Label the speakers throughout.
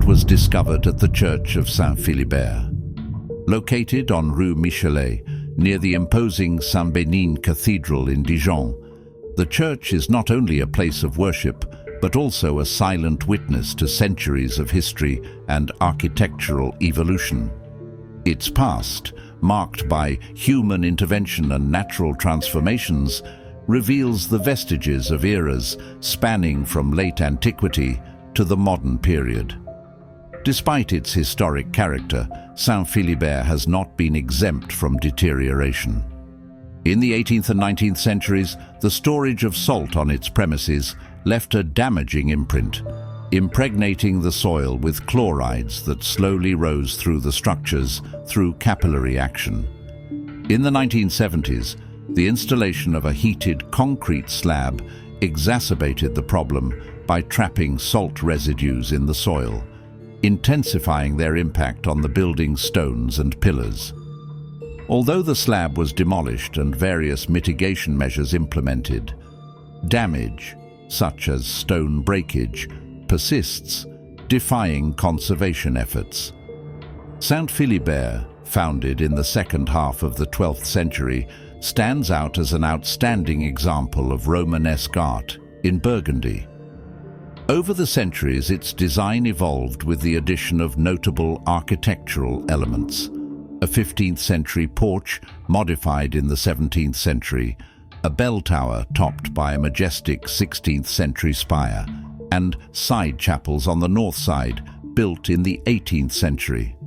Speaker 1: vault was discovered at the Church of Saint-Philibert. Located on Rue Michelet, near the imposing Saint-Bénigne Cathedral in Dijon, the church is not only a place of worship, but also a silent witness to centuries of history and architectural evolution. Its past, marked by human intervention and natural transformations, reveals the vestiges of eras spanning from late antiquity to the modern period. Despite its historic character, Saint-Philibert has not been exempt from deterioration. In the 18th and 19th centuries, the storage of salt on its premises left a damaging imprint, impregnating the soil with chlorides that slowly rose through the structures through capillary action. In the 1970s, the installation of a heated concrete slab exacerbated the problem by trapping salt residues in the soil, intensifying their impact on the building's stones and pillars. Although the slab was demolished and various mitigation measures implemented, damage, such as stone breakage, persists, defying conservation efforts. Saint-Philibert, founded in the second half of the 12th century, stands out as an outstanding example of Romanesque art in Burgundy. Over the centuries, its design evolved with the addition of notable architectural elements. A 15th century porch modified in the 17th century, a bell tower topped by a majestic 16th century spire, and side chapels on the north side built in the 18th century.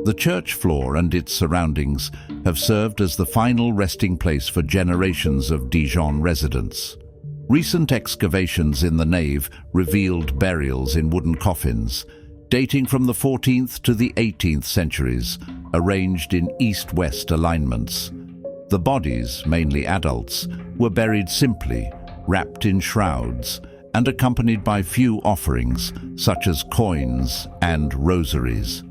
Speaker 1: The church floor and its surroundings have served as the final resting place for generations of Dijon residents. Recent excavations in the nave revealed burials in wooden coffins, dating from the 14th to the 18th centuries, arranged in east-west alignments. The bodies, mainly adults, were buried simply, wrapped in shrouds, and accompanied by few offerings, such as coins and rosaries.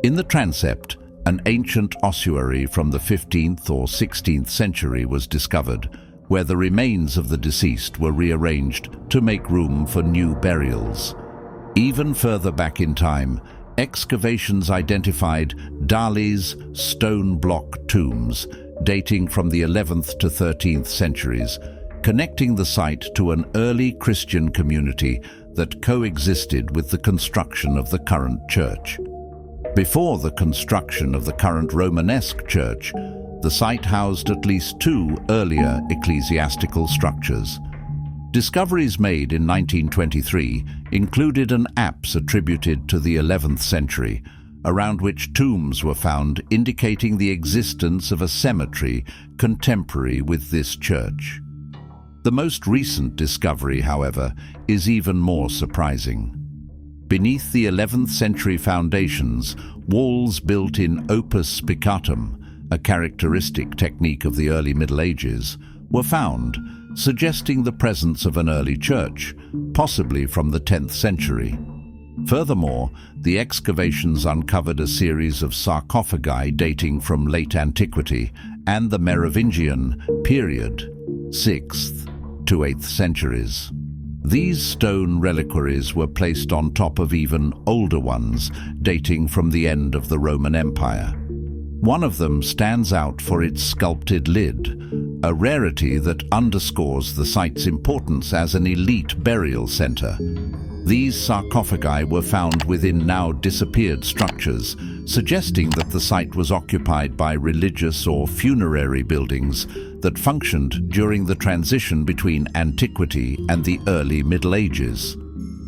Speaker 1: In the transept, an ancient ossuary from the 15th or 16th century was discovered, where the remains of the deceased were rearranged to make room for new burials. Even further back in time, excavations identified Dali's stone block tombs dating from the 11th to 13th centuries, connecting the site to an early Christian community that coexisted with the construction of the current church. Before the construction of the current Romanesque church, the site housed at least two earlier ecclesiastical structures. Discoveries made in 1923 included an apse attributed to the 11th century, around which tombs were found indicating the existence of a cemetery contemporary with this church. The most recent discovery, however, is even more surprising. Beneath the 11th century foundations, walls built in opus spicatum, a characteristic technique of the early Middle Ages, were found, suggesting the presence of an early church, possibly from the 10th century. Furthermore, the excavations uncovered a series of sarcophagi dating from late antiquity and the Merovingian period, 6th to 8th centuries. These stone reliquaries were placed on top of even older ones, dating from the end of the Roman Empire. One of them stands out for its sculpted lid, a rarity that underscores the site's importance as an elite burial center. These sarcophagi were found within now disappeared structures, suggesting that the site was occupied by religious or funerary buildings that functioned during the transition between antiquity and the early Middle Ages.